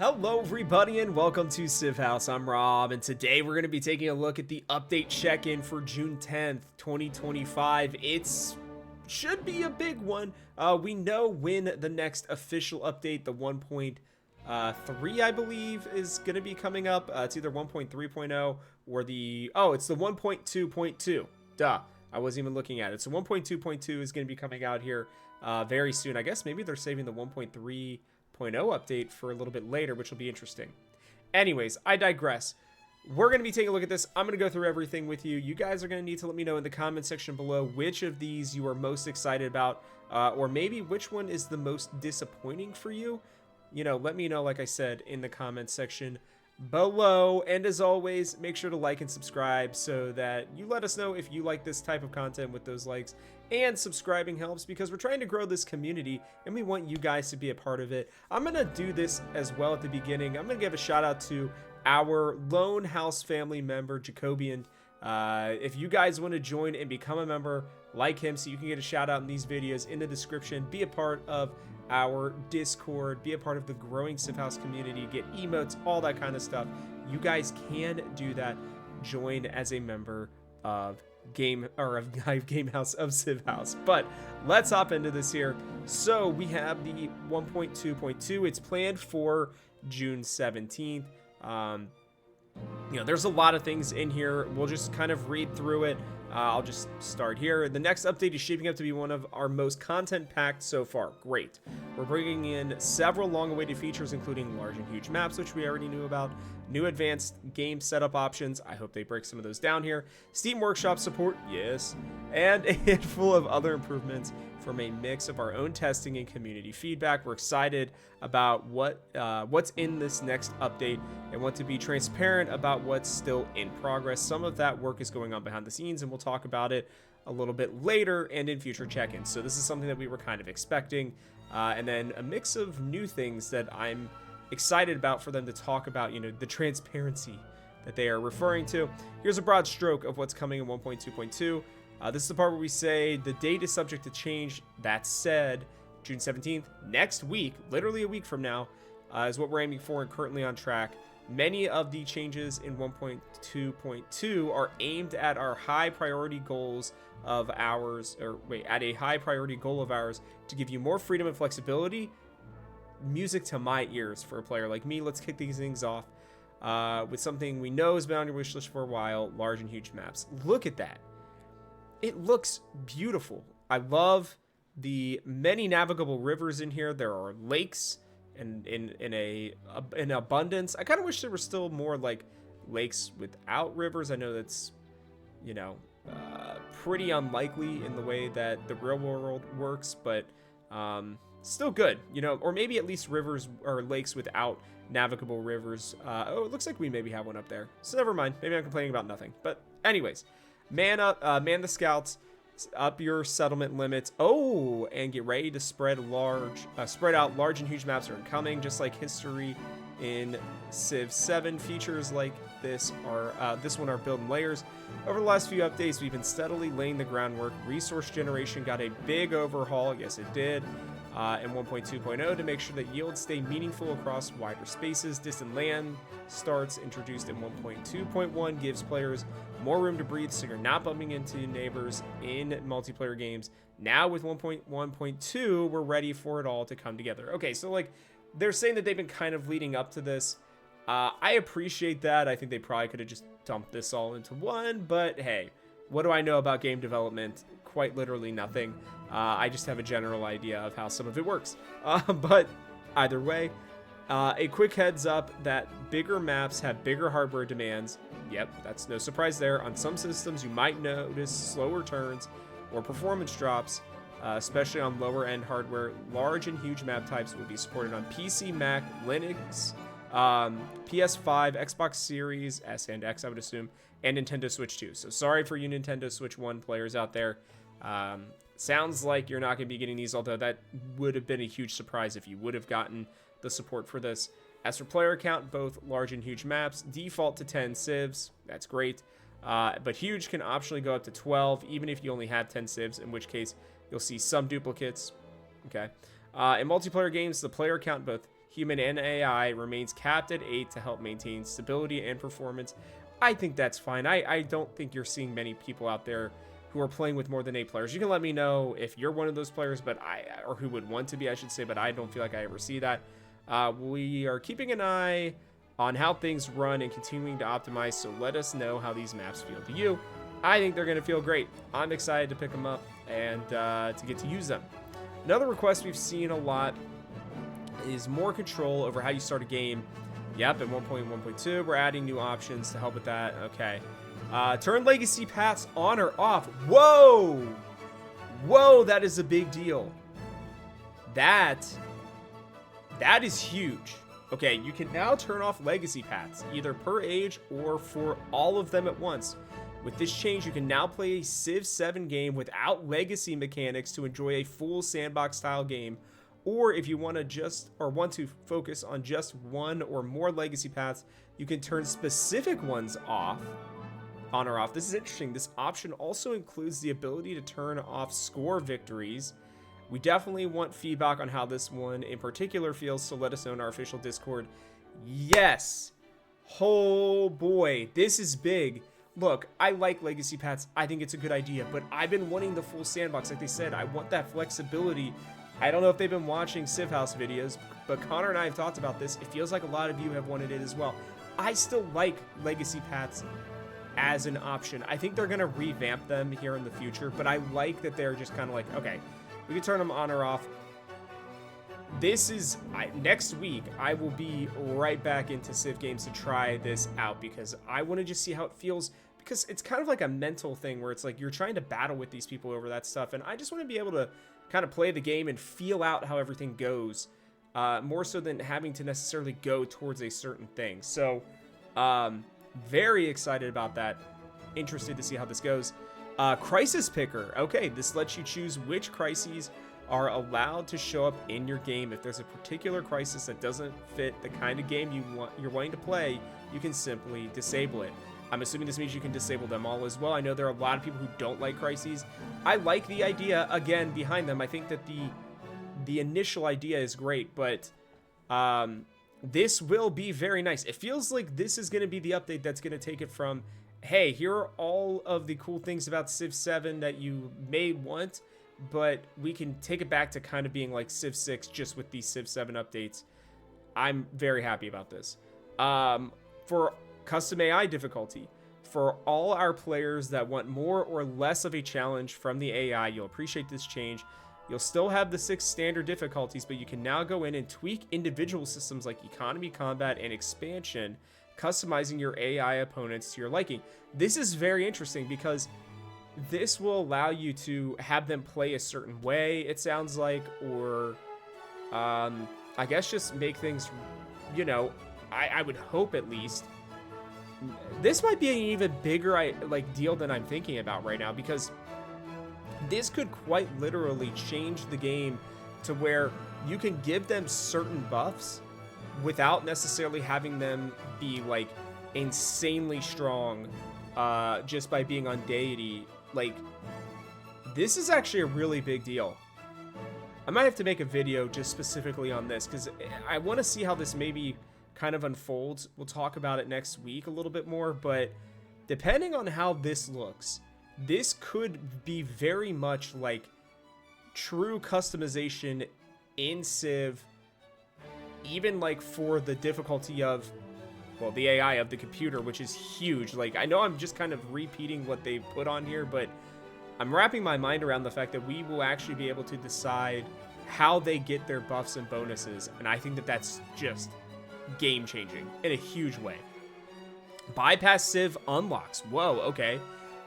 Hello everybody and welcome to Haus. I'm Rob, and today we're going to be taking a look at the update check-in for June 10th, 2025. It's should be a big one. We know when the next official update, the 1.3 I believe, is going to be coming up. It's either 1.3.0 or it's the 1.2.2. Duh, I wasn't even looking at it. So 1.2.2 is going to be coming out here very soon. I guess maybe they're saving the 1.3.0 update for a little bit later, which will be interesting. Anyways, I digress. We're going to be taking a look at this. I'm going to go through everything with you. You guys are going to need to let me know in the comment section below which of these you are most excited about, or maybe which one is the most disappointing for you. You know, let me know, like I said, in the comment section below. And as always, make sure to like and subscribe so that you let us know if you like this type of content with those likes. And subscribing helps because we're trying to grow this community and we want you guys to be a part of it. I'm going to do this as well at the beginning. I'm going to give a shout out to our lone Haus family member, Jacobiened. If you guys want to join and become a member like him so you can get a shout out in these videos, in the description, be a part of our Discord, be a part of the growing Haus community, get emotes, all that kind of stuff. You guys can do that. Join as a member of Game Haus of Haus. But let's hop into this here. So we have the 1.2.2. It's planned for June 17th. You know, there's a lot of things in here. We'll just kind of read through it. I'll just start here. The next update is shaping up to be one of our most content-packed so far. Great. We're bringing in several long-awaited features, including large and huge maps, which we already knew about, new advanced game setup options. I hope they break some of those down here. Steam Workshop support, yes, and a handful of other improvements from a mix of our own testing and community feedback. We're excited about what's in this next update and want to be transparent about what's still in progress. Some of that work is going on behind the scenes, and we'll talk about it a little bit later and in future check-ins. So this is something that we were kind of expecting, and then a mix of new things that I'm excited about for them to talk about, you know, the transparency that they are referring to. Here's a broad stroke of what's coming in 1.2.2. This is the part where we say the date is subject to change. That said, June 17th, next week, literally a week from now, is what we're aiming for and currently on track. Many of the changes in 1.2.2 are aimed at our high priority goals of ours, at a high priority goal of ours to give you more freedom and flexibility. Music to my ears for a player like me. Let's kick these things off with something we know has been on your wish list for a while: large and huge maps. Look at that. It looks beautiful. I love the many navigable rivers in here. There are lakes and in abundance. I kind of wish there were still more like lakes without rivers. I know that's, you know, pretty unlikely in the way that the real world works, but still good, you know, or maybe at least rivers or lakes without navigable rivers. Oh, it looks like we maybe have one up there. So never mind. Maybe I'm complaining about nothing. But anyways, man the scouts, up your settlement limits. Oh, and get ready to spread out. Large and huge maps are incoming, just like history in Civ 7. Features like this one are built in layers. Over the last few updates, we've been steadily laying the groundwork. Resource generation got a big overhaul. Yes, it did. In 1.2.0 to make sure that yields stay meaningful across wider spaces. Distant land starts, introduced in 1.2.1, gives players more room to breathe so you're not bumping into neighbors in multiplayer games. Now with 1.1.2, we're ready for it all to come together. Okay, so like they're saying that they've been kind of leading up to this. I appreciate that. I think they probably could have just dumped this all into one, but hey, what do I know about game development? Quite literally nothing. I just have a general idea of how some of it works. But either way, a quick heads up that bigger maps have bigger hardware demands. Yep, that's no surprise there. On some systems, you might notice slower turns or performance drops, especially on lower end hardware. Large and huge map types will be supported on PC, Mac, Linux, PS5, Xbox Series S and X, I would assume, and Nintendo Switch 2. So sorry for you Nintendo Switch 1 players out there. Sounds like you're not going to be getting these, although that would have been a huge surprise if you would have gotten the support for this. As for player count, both large and huge maps default to 10 civs. That's great. But huge can optionally go up to 12, even if you only have 10 civs, in which case you'll see some duplicates. Okay. In multiplayer games, the player count, both human and AI, remains capped at 8 to help maintain stability and performance. I think that's fine. I don't think you're seeing many people out there who are playing with more than 8 players. You can let me know if you're one of those players, or who would want to be, I should say, but I don't feel like I ever see that. We are keeping an eye on how things run and continuing to optimize, so let us know how these maps feel to you. I think they're going to feel great. I'm excited to pick them up and to get to use them. Another request we've seen a lot is more control over how you start a game. Yep, at 1.1.2, we're adding new options to help with that. Okay. Turn legacy paths on or off. Whoa! Whoa, that is a big deal. That is huge. Okay, you can now turn off legacy paths, either per age or for all of them at once. With this change, you can now play a Civ 7 game without legacy mechanics to enjoy a full sandbox style game. Or if you want to focus on just one or more legacy paths, you can turn specific ones on or off. This is interesting. This option also includes the ability to turn off score victories. We definitely want feedback on how this one in particular feels, so let us know in our official Discord. Yes! Oh boy, this is big. Look, I like legacy paths. I think it's a good idea, but I've been wanting the full sandbox. Like they said, I want that flexibility. I don't know if they've been watching Civ House videos, but Connor and I have talked about this. It feels like a lot of you have wanted it as well. I still like legacy paths as an option. I think they're going to revamp them here in the future, but I like that they're just kind of like, okay, we can turn them on or off. Next week, I will be right back into Civ games to try this out because I want to just see how it feels, because it's kind of like a mental thing where it's like you're trying to battle with these people over that stuff, and I just want to be able to kind of play the game and feel out how everything goes, more so than having to necessarily go towards a certain thing. So, very excited about that. Interested to see how this goes. Crisis Picker. Okay, this lets you choose which crises are allowed to show up in your game. If there's a particular crisis that doesn't fit the kind of game you're wanting to play, you can simply disable it. I'm assuming this means you can disable them all as well. I know there are a lot of people who don't like crises. I like the idea, again, behind them. I think that the initial idea is great, but this will be very nice. It feels like this is going to be the update that's going to take it from, hey, here are all of the cool things about Civ 7 that you may want, but we can take it back to kind of being like Civ 6 just with these Civ 7 updates. I'm very happy about this. For custom AI difficulty, for all our players that want more or less of a challenge from the AI, you'll appreciate this change. You'll still have the 6 standard difficulties, but you can now go in and tweak individual systems like economy, combat, and expansion, customizing your AI opponents to your liking. This is very interesting because this will allow you to have them play a certain way, it sounds like, or I guess just make things, you know, I would hope at least. This might be an even bigger deal than I'm thinking about right now, because this could quite literally change the game to where you can give them certain buffs without necessarily having them be like insanely strong just by being on deity. Like, this is actually a really big deal. I might have to make a video just specifically on this because I want to see how this maybe kind of unfolds. We'll talk about it next week a little bit more, but depending on how this looks, this could be very much like true customization in Civ, even like for the difficulty of, well, the AI of the computer, which is huge. Like, I know I'm just kind of repeating what they put on here, but I'm wrapping my mind around the fact that we will actually be able to decide how they get their buffs and bonuses, and I think that that's just game-changing in a huge way. Bypass Civ unlocks. Whoa, okay.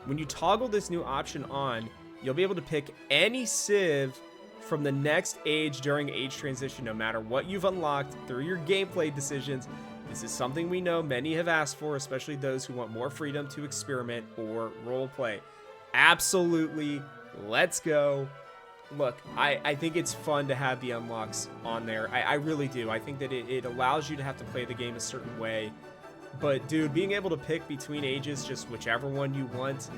When you toggle this new option on, you'll be able to pick any Civ from the next age during age transition, no matter what you've unlocked through your gameplay decisions. This is something we know many have asked for, especially those who want more freedom to experiment or roleplay. Absolutely, let's go. Look, I think it's fun to have the unlocks on there. I really do. I think that it allows you to have to play the game a certain way. But, dude, being able to pick between ages, just whichever one you want,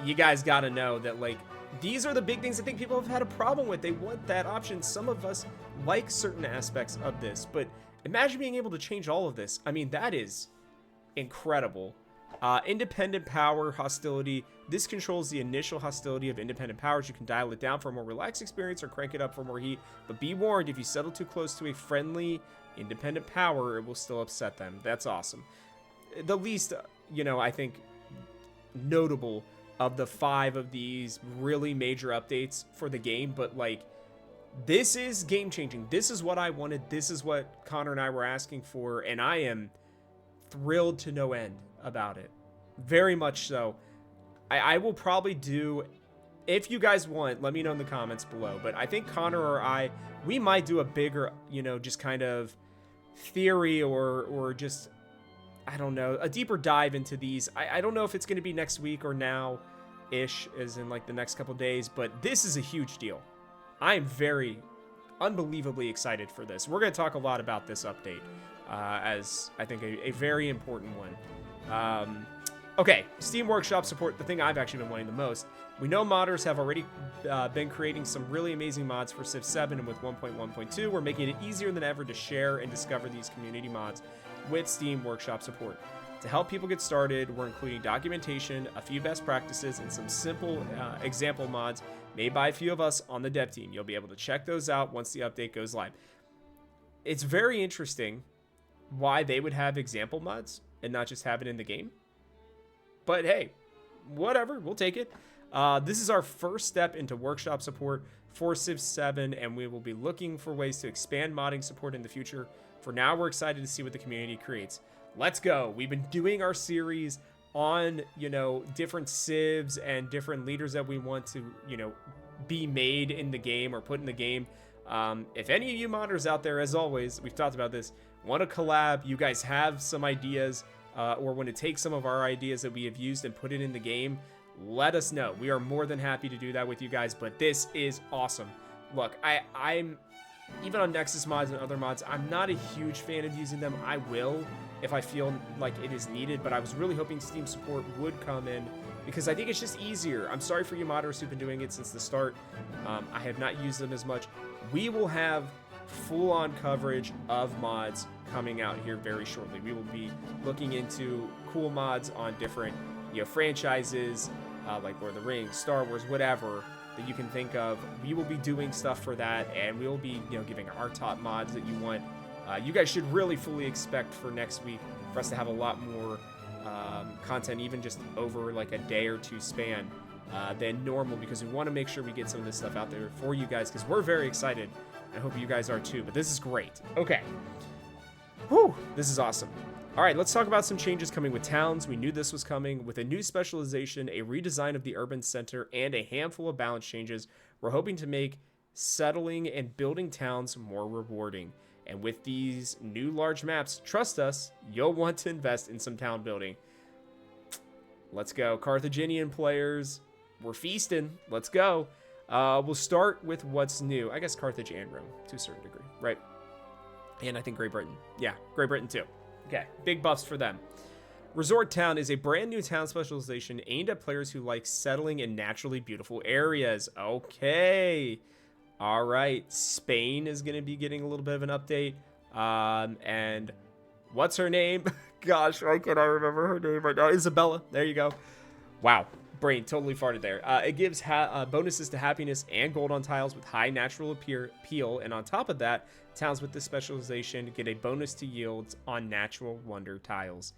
you guys gotta know that, like, these are the big things I think people have had a problem with. They want that option. Some of us like certain aspects of this, but imagine being able to change all of this. I mean, that is incredible. Independent power hostility. This controls the initial hostility of independent powers. You can dial it down for a more relaxed experience or crank it up for more heat. But be warned, if you settle too close to a friendly independent power, it will still upset them. That's awesome. The least, I think, notable of the 5 of these really major updates for the game, but like, this is game changing. This is what I wanted. This is what Connor and I were asking for, and I am thrilled to no end about it. Very much so. I will probably do, if you guys want, let me know in the comments below, but I think Connor or I, we might do a bigger, just kind of theory or just, I don't know, a deeper dive into these. I don't know if it's going to be next week or now-ish, as in like the next couple days, but this is a huge deal. I am very unbelievably excited for this. We're going to talk a lot about this update as I think a very important one. Okay, Steam Workshop support, the thing I've actually been wanting the most. We know modders have already been creating some really amazing mods for Civ 7, and with 1.1.2, we're making it easier than ever to share and discover these community mods with Steam Workshop support. To help people get started, we're including documentation, a few best practices, and some simple example mods made by a few of us on the dev team. You'll be able to check those out once the update goes live. It's very interesting why they would have example mods and not just have it in the game. But hey, whatever, we'll take it. This is our first step into workshop support for Civ 7, and we will be looking for ways to expand modding support in the future. For now, we're excited to see what the community creates. Let's go. We've been doing our series on, different civs and different leaders that we want to, be made in the game or put in the game. If any of you modders out there, as always, we've talked about this, want to collab, you guys have some ideas, or want to take some of our ideas that we have used and put it in the game, let us know. We are more than happy to do that with you guys, but this is awesome. Look, I'm even on Nexus mods and other mods, I'm not a huge fan of using them. I will if I feel like it is needed, but I was really hoping Steam support would come in because I think it's just easier. I'm sorry for you modders who've been doing it since the start. I have not used them as much. We will have full-on coverage of mods coming out here very shortly. We will be looking into cool mods on different franchises like Lord of the Rings, Star Wars, whatever that you can think of. We will be doing stuff for that, and we will be giving our top mods that you want. You guys should really fully expect for next week for us to have a lot more content, even just over like a day or two span than normal, because we want to make sure we get some of this stuff out there for you guys, because we're very excited. I hope you guys are too, but this is great. Okay. Whew, this is awesome. All right, let's talk about some changes coming with towns. We knew this was coming. With a new specialization, a redesign of the urban center, and a handful of balance changes, we're hoping to make settling and building towns more rewarding. And with these new large maps, trust us, you'll want to invest in some town building. Let's go. Carthaginian players, we're feasting. Let's go. We'll start with what's new. I guess Carthage and Rome, to a certain degree, right? And I think Great Britain. Yeah, Great Britain too. Okay, big buffs for them. Resort Town is a brand new town specialization aimed at players who like settling in naturally beautiful areas. Okay. All right. Spain is going to be getting a little bit of an update. And what's her name? Gosh, why can't I remember her name right now? Isabella. There you go. Wow. Brain totally farted there. It gives bonuses to happiness and gold on tiles with high natural appeal. And on top of that, towns with this specialization get a bonus to yields on natural wonder tiles.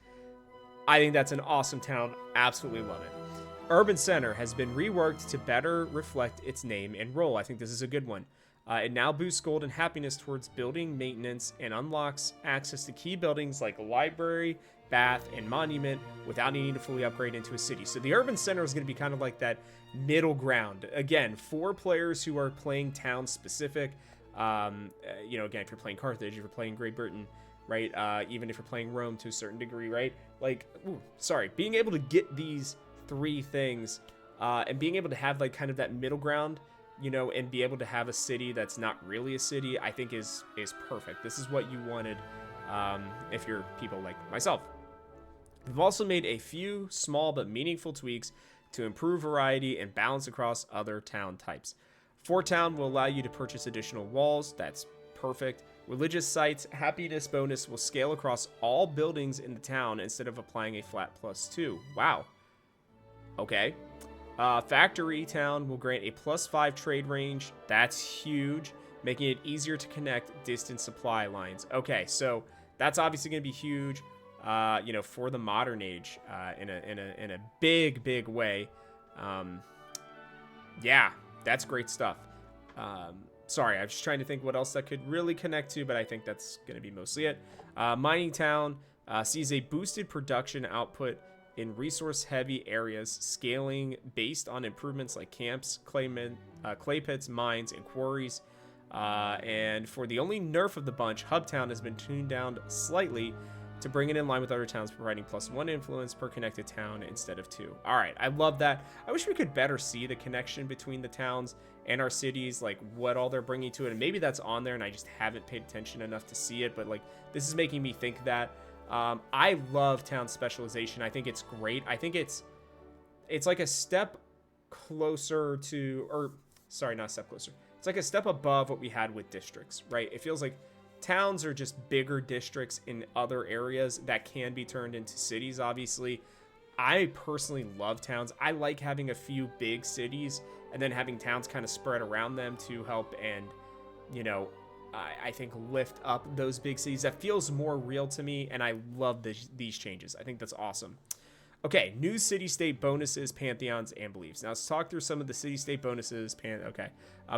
I think that's an awesome town. Absolutely love it. Urban Center has been reworked to better reflect its name and role. I think this is a good one. It now boosts gold and happiness towards building maintenance and unlocks access to key buildings like a library, bath, and monument without needing to fully upgrade into a city. So the Urban Center is going to be kind of like that middle ground. Again, for players who are playing town specific. Again, if you're playing Carthage, if you're playing Great Britain, right? Even if you're playing Rome to a certain degree, right? Being able to get these three things and being able to have like kind of that middle ground, and be able to have a city that's not really a city, I think is perfect. This is what you wanted if you're people like myself. We've also made a few small but meaningful tweaks to improve variety and balance across other town types. Fort Town will allow you to purchase additional walls. That's perfect. Religious sites happiness bonus will scale across all buildings in the town instead of applying a flat +2. Wow. Okay. Factory Town will grant a +5 trade range. That's huge, making it easier to connect distant supply lines. Okay, so that's obviously going to be huge, for the modern age, in a big way. Yeah, that's great stuff. Sorry, I'm just trying to think what else that could really connect to, but I think that's going to be mostly it. Mining Town sees a boosted production output in resource-heavy areas, scaling based on improvements like camps, clay pits, mines, and quarries. And for the only nerf of the bunch, Hubtown has been tuned down slightly to bring it in line with other towns, providing +1 influence per connected town instead of 2. All right, I love that. I wish we could better see the connection between the towns and our cities, like what all they're bringing to it. And maybe that's on there and I just haven't paid attention enough to see it, but like this is making me think that. I love town specialization. I think it's great. I think it's like a step closer to, or sorry, not a step closer. It's like a step above what we had with districts, right? It feels like towns are just bigger districts in other areas that can be turned into cities, obviously. I personally love towns. I like having a few big cities and then having towns kind of spread around them to help and, I think lift up those big cities. That feels more real to me, and I love these changes. I think that's awesome. Okay, new city-state bonuses, pantheons, and beliefs. Now let's talk through some of the city-state bonuses.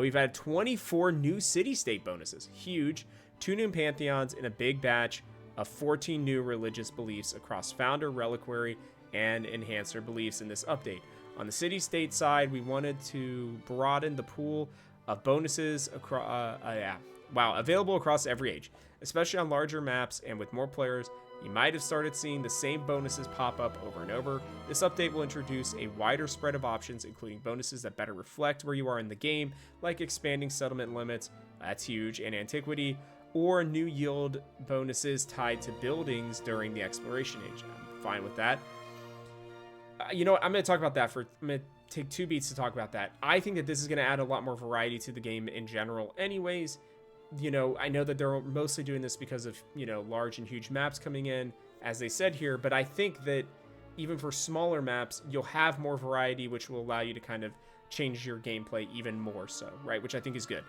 We've had 24 new city-state bonuses. Huge. 2 new pantheons in a big batch of 14 new religious beliefs across Founder, Reliquary, and Enhancer beliefs in this update. On the city-state side, we wanted to broaden the pool of bonuses available across every age, especially on larger maps and with more players. You might have started seeing the same bonuses pop up over and over. This update will introduce a wider spread of options, including bonuses that better reflect where you are in the game, like expanding settlement limits, that's huge, and antiquity, or new yield bonuses tied to buildings during the exploration age. I'm fine with that. You know what? I'm going to talk about that I'm going to take 2 beats to talk about that. I think that this is going to add a lot more variety to the game in general anyways. I know that they're mostly doing this because of, large and huge maps coming in, as they said here, but I think that even for smaller maps, you'll have more variety, which will allow you to kind of change your gameplay even more so, right? Which I think is good.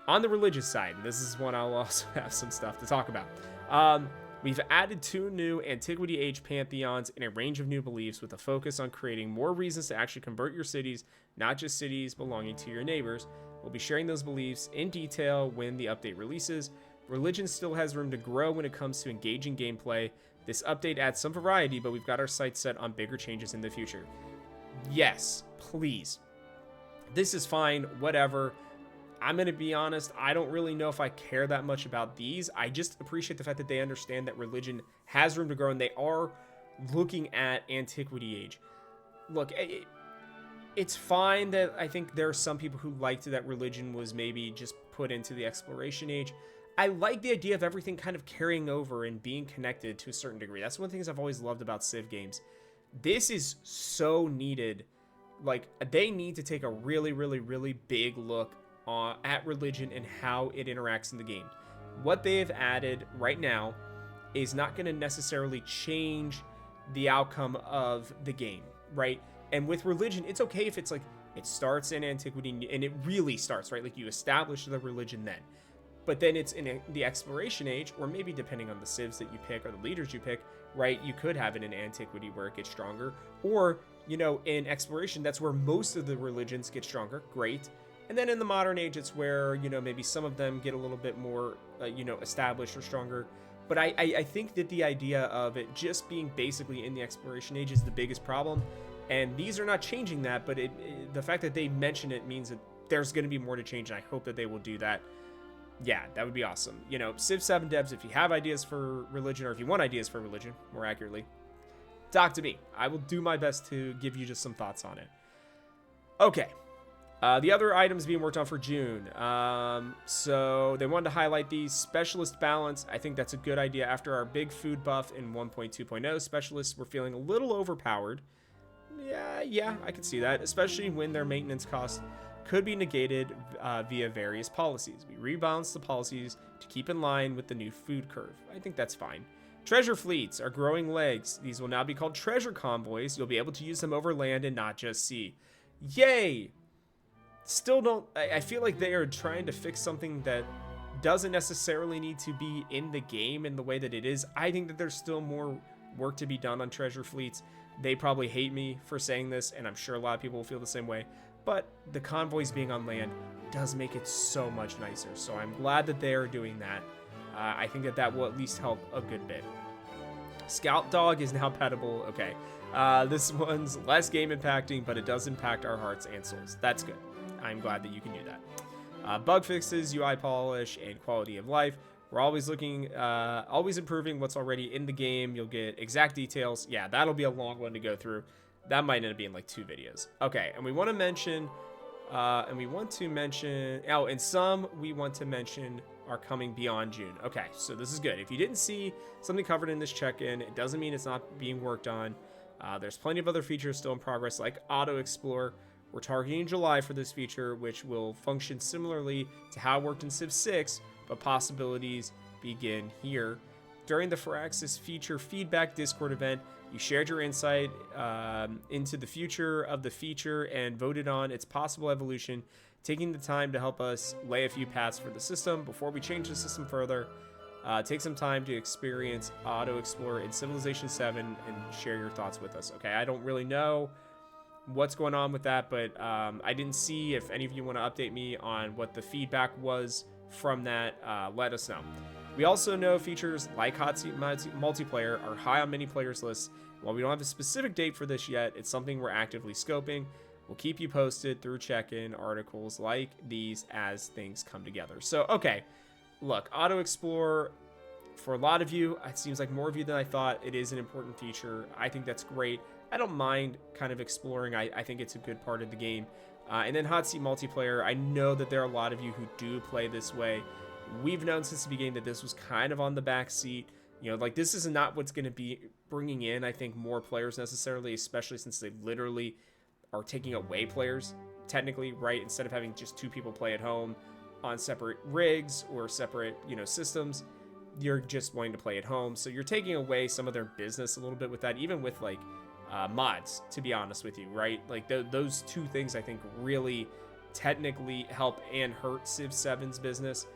On the religious side, and this is one I'll also have some stuff to talk about. We've added 2 new Antiquity Age pantheons and a range of new beliefs with a focus on creating more reasons to actually convert your cities, not just cities belonging to your neighbors. We'll be sharing those beliefs in detail when the update releases. Religion still has room to grow when it comes to engaging gameplay. This update adds some variety, but we've got our sights set on bigger changes in the future. Yes, please. This is fine, whatever. I'm going to be honest, I don't really know if I care that much about these. I just appreciate the fact that they understand that religion has room to grow and they are looking at Antiquity Age. Look, it's fine that I think there are some people who liked that religion was maybe just put into the exploration age. I like the idea of everything kind of carrying over and being connected to a certain degree. That's one of the things I've always loved about Civ games. This is so needed. Like, they need to take a really, really, really big look at religion and how it interacts in the game. What they have added right now is not going to necessarily change the outcome of the game, right? And with religion, it's okay if it's like it starts in antiquity and it really starts, right? Like you establish the religion then. But then it's in the exploration age, or maybe depending on the civs that you pick or the leaders you pick, right? You could have it in antiquity where it gets stronger. Or, in exploration, that's where most of the religions get stronger. Great. And then in the modern age, it's where, maybe some of them get a little bit more, established or stronger. But I think that the idea of it just being basically in the exploration age is the biggest problem. And these are not changing that, but the fact that they mention it means that there's going to be more to change, and I hope that they will do that. Yeah, that would be awesome. Civ 7 devs, if you have ideas for religion, or if you want ideas for religion, more accurately, talk to me. I will do my best to give you just some thoughts on it. Okay. The other items being worked on for June. So they wanted to highlight these. Specialist balance. I think that's a good idea. After our big food buff in 1.2.0, specialists were feeling a little overpowered. Yeah, I could see that, especially when their maintenance cost could be negated via various policies. We rebalance the policies to keep in line with the new food curve. I think that's fine. Treasure fleets are growing legs. These will now be called treasure convoys. You'll be able to use them over land and not just sea. Yay! Still don't... I feel like they are trying to fix something that doesn't necessarily need to be in the game in the way that it is. I think that there's still more work to be done on treasure fleets. They probably hate me for saying this, and I'm sure a lot of people will feel the same way. But the convoys being on land does make it so much nicer. So I'm glad that they are doing that. I think that will at least help a good bit. Scout Dog is now pettable. Okay. This one's less game impacting, but it does impact our hearts and souls. That's good. I'm glad that you can do that. Bug fixes, UI polish, and quality of life. We're always looking, always improving what's already in the game. You'll get exact details. Yeah, that'll be a long one to go through. That might end up being like 2 videos. Okay, and we want to mention, and some we want to mention are coming beyond June. Okay, so this is good. If you didn't see something covered in this check-in, it doesn't mean it's not being worked on. There's plenty of other features still in progress, like Auto Explore. We're targeting July for this feature, which will function similarly to how it worked in Civ 6, but possibilities begin here. During the Firaxis feature feedback Discord event, you shared your insight into the future of the feature and voted on its possible evolution, taking the time to help us lay a few paths for the system. Before we change the system further, take some time to experience Auto Explore in Civilization 7 and share your thoughts with us. Okay, I don't really know what's going on with that, but I didn't see if any of you want to update me on what the feedback was from that. Let us know. We also know features like hot seat multiplayer are high on many players' lists. While we don't have a specific date for this yet, it's something we're actively scoping. We'll keep you posted through check-in articles like these as things come together. So, okay, look, Auto Explore, for a lot of you, it seems like more of you than I thought. It is an important feature. I think that's great. I don't mind kind of exploring. I think it's a good part of the game. And then hot seat multiplayer, I know that there are a lot of you who do play this way. We've known since the beginning that this was kind of on the back seat. You know, like, this is not what's going to be bringing in, I think, more players necessarily, especially since they literally are taking away players, technically, right? Instead of having just 2 people play at home on separate rigs or separate, systems, you're just wanting to play at home. So you're taking away some of their business a little bit with that, even with, like, mods, to be honest with you, right? Like, those 2 things, I think, really technically help and hurt Civ 7's business.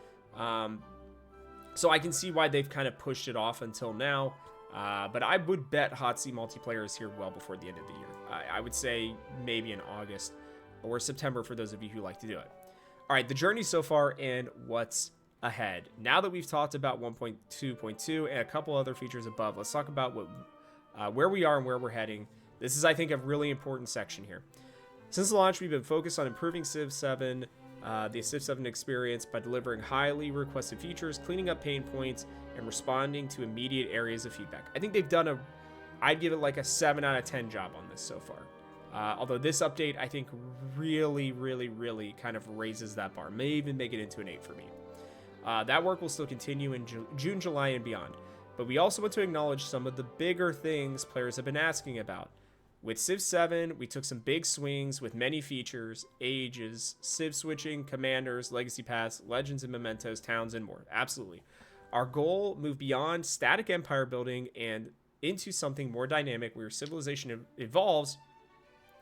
So I can see why they've kind of pushed it off until now. But I would bet hot seat multiplayer is here well before the end of the year. I would say maybe in August or September for those of you who like to do it. All right, the journey so far and what's ahead. Now that we've talked about 1.2.2 and a couple other features above, let's talk about where we are and where we're heading. This is, I think, a really important section here. Since the launch, we've been focused on improving Civ 7, the Civ 7 experience by delivering highly requested features, cleaning up pain points, and responding to immediate areas of feedback. I think they've done I'd give it like a 7 out of 10 job on this so far. Although this update, I think, really, really, really kind of raises that bar. May even make it into an 8 for me. That work will still continue in June, July, and beyond. But we also want to acknowledge some of the bigger things players have been asking about. With Civ 7, we took some big swings with many features, ages, Civ switching, commanders, legacy paths, legends and mementos, towns, and more. Absolutely. Our goal moved beyond static empire building and into something more dynamic where civilization evolves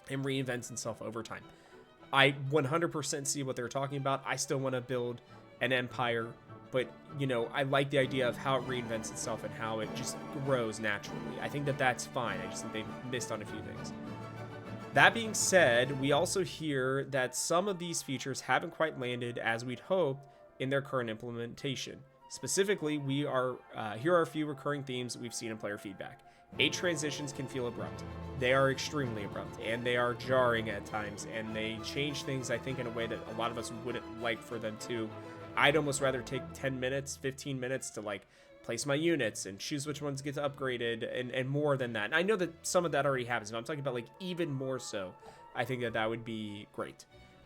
and reinvents itself over time. I 100% see what they're talking about. I still want to build an empire, but, I like the idea of how it reinvents itself and how it just grows naturally. I think that that's fine. I just think they've missed on a few things. That being said, we also hear that some of these features haven't quite landed as we'd hoped in their current implementation. Specifically, here are a few recurring themes we've seen in player feedback. Age transitions can feel abrupt. They are extremely abrupt, and they are jarring at times, and they change things, I think, in a way that a lot of us wouldn't like for them to. I'd almost rather take 10 minutes, 15 minutes to, like, place my units and choose which ones get upgraded and more than that. And I know that some of that already happens, but I'm talking about, like, even more so. I think that would be great.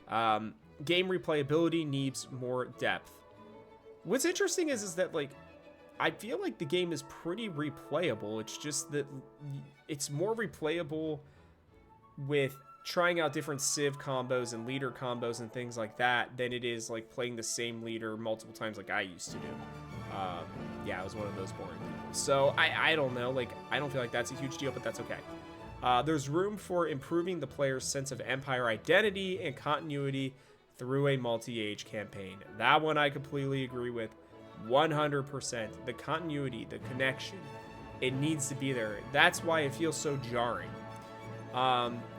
Game replayability needs more depth. What's interesting is that, like, I feel like the game is pretty replayable. It's just that it's more replayable with trying out different civ combos and leader combos and things like that than it is like playing the same leader multiple times like I used to do. Yeah, I was one of those boring people. So I don't know, like I don't feel like that's a huge deal, but that's okay. There's room for improving the player's sense of Empire identity and continuity through a multi-age campaign. That one I completely agree with 100%. The continuity, the connection, it needs to be there. That's why it feels so jarring.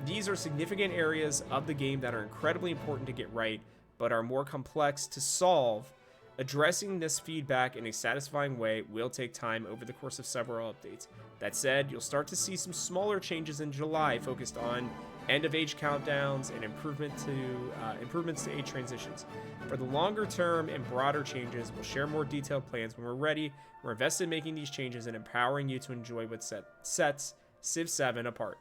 These are significant areas of the game that are incredibly important to get right, but are more complex to solve. Addressing this feedback in a satisfying way will take time over the course of several updates. That said, you'll start to see some smaller changes in July focused on end-of-age countdowns and improvements to age transitions. For the longer term and broader changes, we'll share more detailed plans when we're ready. We're invested in making these changes and empowering you to enjoy what sets Civ 7 apart.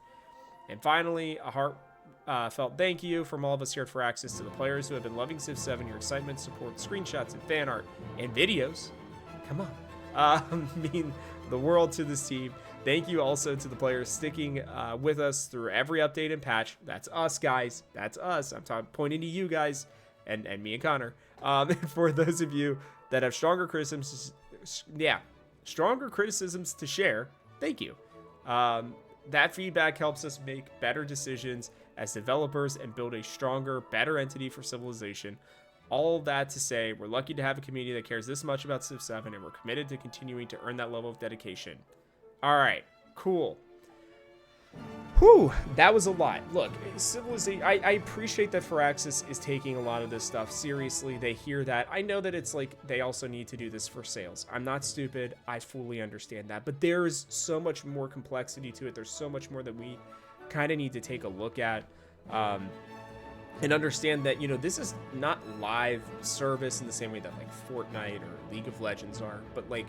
And finally, a heartfelt thank you from all of us here at Firaxis to the players who have been loving Civ 7. Your excitement, support, screenshots, and fan art, and videos, come on, mean the world to this team. Thank you also to the players sticking with us through every update and patch. That's us, guys. That's us. I'm pointing to you guys and me and Connor. For those of you that have stronger criticisms to share, thank you. That feedback helps us make better decisions as developers and build a stronger, better entity for Civilization. All that to say, we're lucky to have a community that cares this much about Civ 7, and we're committed to continuing to earn that level of dedication. All right, cool. Whew, that was a lot. Look, Civilization, I appreciate that Firaxis is taking a lot of this stuff seriously. They hear that. I know that it's like they also need to do this for sales. I'm not stupid. I fully understand that. But there's so much more complexity to it. There's so much more that we kind of need to take a look at and understand that, you know, this is not live service in the same way that like Fortnite or League of Legends are. But like,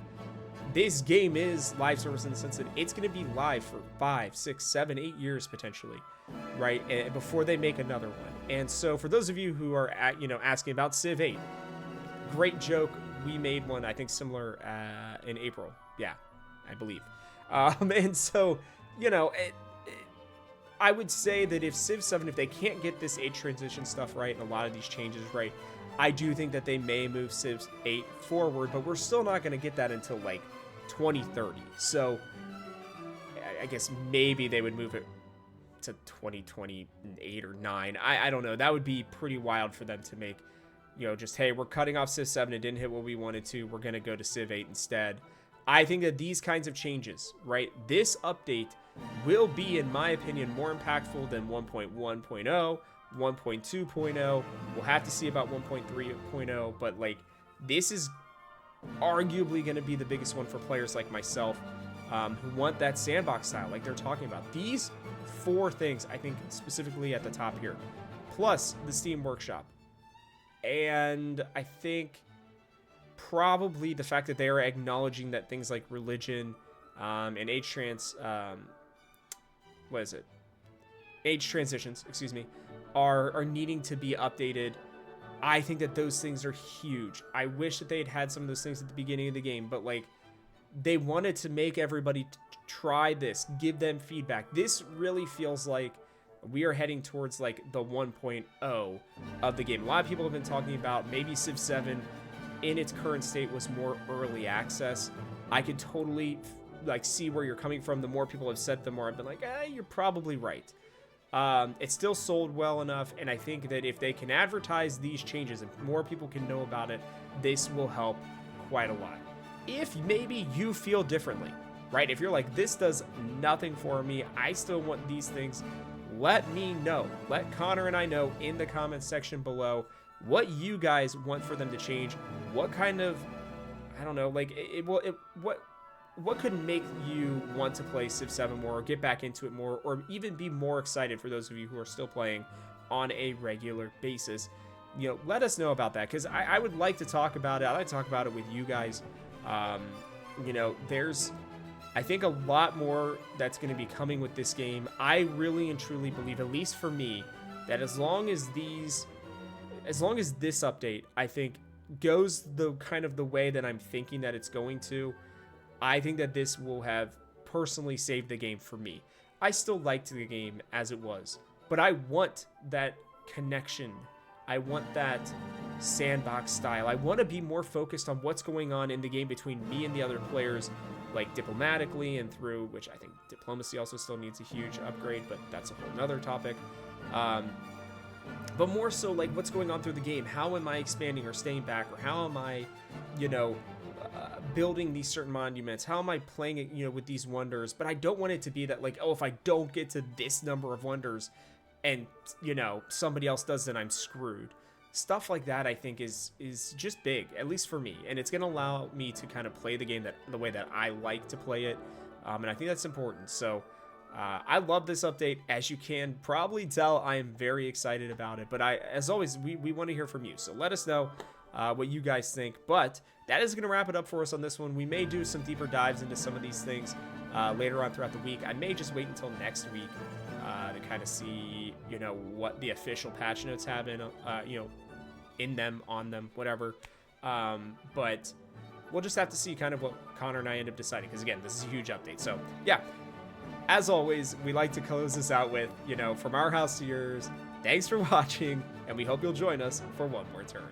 this game is live service in the sense that it's going to be live for 5, 6, 7, 8 years potentially, right? And before they make another one. And so for those of you who are asking about Civ 8, great joke. We made one, I think, similar in April. Yeah, I believe. And so, you know, I would say that if Civ 7, if they can't get this age transition stuff right and a lot of these changes right, I do think that they may move Civ 8 forward, but we're still not going to get that until like 2030. So I guess maybe they would move it to 2028 or 9. I don't know. That would be pretty wild for them to make, you know, just, hey, we're cutting off Civ 7. It didn't hit what we wanted to. We're going to go to Civ 8 instead. I think that these kinds of changes, right, this update will be, in my opinion, more impactful than 1.1.0, 1.2.0. We'll have to see about 1.3.0, but like, this is arguably going to be the biggest one for players like myself who want that sandbox style like they're talking about. These 4 things, I think, specifically at the top here, plus the Steam Workshop, and I think probably the fact that they are acknowledging that things like religion and age transitions, are needing to be updated. I think that those things are huge. I wish that they had some of those things at the beginning of the game, but like, they wanted to make everybody try this, give them feedback. This really feels like we are heading towards like the 1.0 of the game. A lot of people have been talking about maybe Civ 7 in its current state was more early access. I could totally like see where you're coming from. The more people have said, the more I've been like, you're probably right. It's still sold well enough, and I think that if they can advertise these changes and more people can know about it, this will help quite a lot. If maybe you feel differently, right? If you're like, this does nothing for me, I still want these things, let me know. Let Connor and I know in the comments section below what you guys want for them to change. What kind of, I don't know, like, what could make you want to play Civ 7 more, or get back into it more, or even be more excited for those of you who are still playing on a regular basis? You know, let us know about that, because I would like to talk about it. I'd like to talk about it with you guys. You know, there's, I think, a lot more that's going to be coming with this game. I really and truly believe, at least for me, that as long as this update, I think, goes the kind of the way that I'm thinking that it's going to, I think that this will have personally saved the game for me. I still liked the game as it was, but I want that connection. I want that sandbox style. I want to be more focused on what's going on in the game between me and the other players, like diplomatically and through, which I think diplomacy also still needs a huge upgrade, but that's a whole nother topic. But more so like what's going on through the game. How am I expanding or staying back, or how am I, building these certain monuments? How am I playing it, with these wonders? But I don't want it to be that like, oh, if I don't get to this number of wonders and, somebody else does, then I'm screwed. Stuff like that, I think, is just big, at least for me. And it's going to allow me to kind of play the game the way that I like to play it. And I think that's important. So I love this update. As you can probably tell, I am very excited about it. But as always, we want to hear from you. So let us know what you guys think. But that is going to wrap it up for us on this one. We may do some deeper dives into some of these things later on throughout the week. I may just wait until next week to kind of see, what the official patch notes have in them, on them, whatever. But we'll just have to see kind of what Connor and I end up deciding. Because, again, this is a huge update. So, yeah. As always, we like to close this out with, from our house to yours. Thanks for watching, and we hope you'll join us for one more turn.